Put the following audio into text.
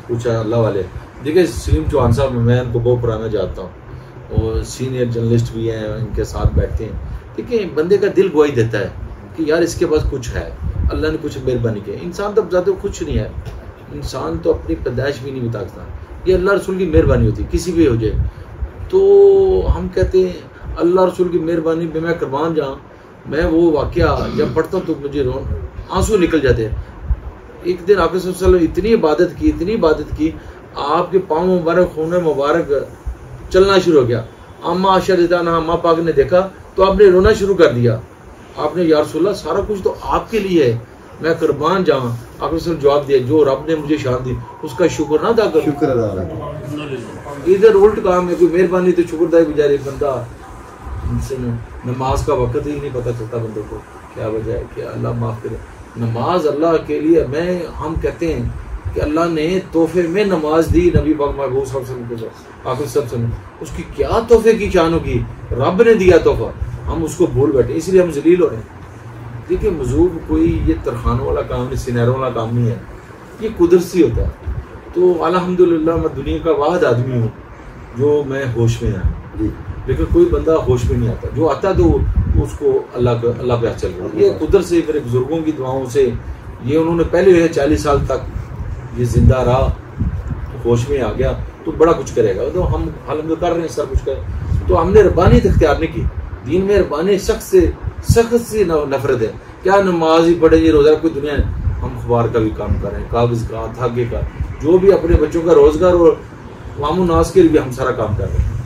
پوچھا اللہ والے. دیکھیں سلیم چوہان صاحب میں ان کو بہت پرانا جانتا ہوں اور سینئر جرنلسٹ بھی ہیں, ان کے ساتھ بیٹھتے ہیں. دیکھیں بندے کا دل گواہی دیتا ہے کہ یار اس کے پاس کچھ ہے, اللہ نے کچھ مہربانی کی. انسان تو زیادہ کچھ نہیں ہے, انسان تو اپنی پیدائش بھی نہیں بتا سکتا, یہ اللہ رسول کی مہربانی ہوتی ہے کسی بھی ہو جائے. تو ہم کہتے ہیں اللہ رسول کی مہربانی پہ میں قربان جاؤں. میں وہ واقعہ جب پڑھتا ہوں تو مجھے آنسو نکل جاتے ہیں. ایک دن آپ صلی اللہ علیہ وسلم اتنی عبادت کی آپ کے پاؤں مبارک خون مبارک چلنا شروع ہو گیا. اما عائشہ رضی اللہ عنہا ماں پاک نے دیکھا تو آپ نے رونا شروع کر دیا. آپ نے یا رسول اللہ سارا کچھ تو آپ کے لیے ہے, میں قربان جاؤں. آپ نے جواب دیا جو رب نے مجھے شان دی اس کا شکر نہ ادا کرو. شکر ادا کرو. ادھر الٹ کام ہے, کوئی مہربانی تو شکر دائی بیچارے بندہ نماز کا وقت ہی نہیں پتہ چلتا بندوں کو, کیا وجہ ہے کہ اللہ معاف کرے. نماز اللہ کے لیے ہم کہتے ہیں کہ اللہ نے تحفے میں نماز دی نبی پاک محبوب صلی اللہ علیہ وسلم آپ سب سے, اس کی کیا تحفے کی شان ہوگی, رب نے دیا تحفہ, ہم اس کو بھول بیٹھے اس لیے ہم ذلیل ہو رہے ہیں. دیکھیں مذہب کوئی یہ ترخانوں والا کام نہیں, سنیروں والا کام نہیں ہے, یہ قدرت سے ہوتا ہے. تو الحمدللہ میں دنیا کا واحد آدمی ہوں جو میں ہوش میں آیا, لیکن کوئی بندہ ہوش میں نہیں آتا, جو آتا تو اس کو اللہ پہ چل رہا. یہ قدرت سے میرے بزرگوں کی دعاؤں سے یہ انہوں نے پہلے 40 سال تک یہ زندہ رہا, ہوش میں آ گیا تو بڑا کچھ کرے گا. تو ہم حالم کر رہے ہیں سب کچھ کریں, تو ہم نے ربانیت اختیار نہیں کی. دین میں ربانی سخت سے نفرت ہے. کیا نماز ہی پڑھے یہ روزہ کوئی دنیا ہے, ہم اخبار کا بھی کام کر رہے ہیں, کاغذ کا, دھاگے کا, جو بھی اپنے بچوں کا روزگار اور عوام الناس کے لیے ہم سارا کام کر رہے ہیں.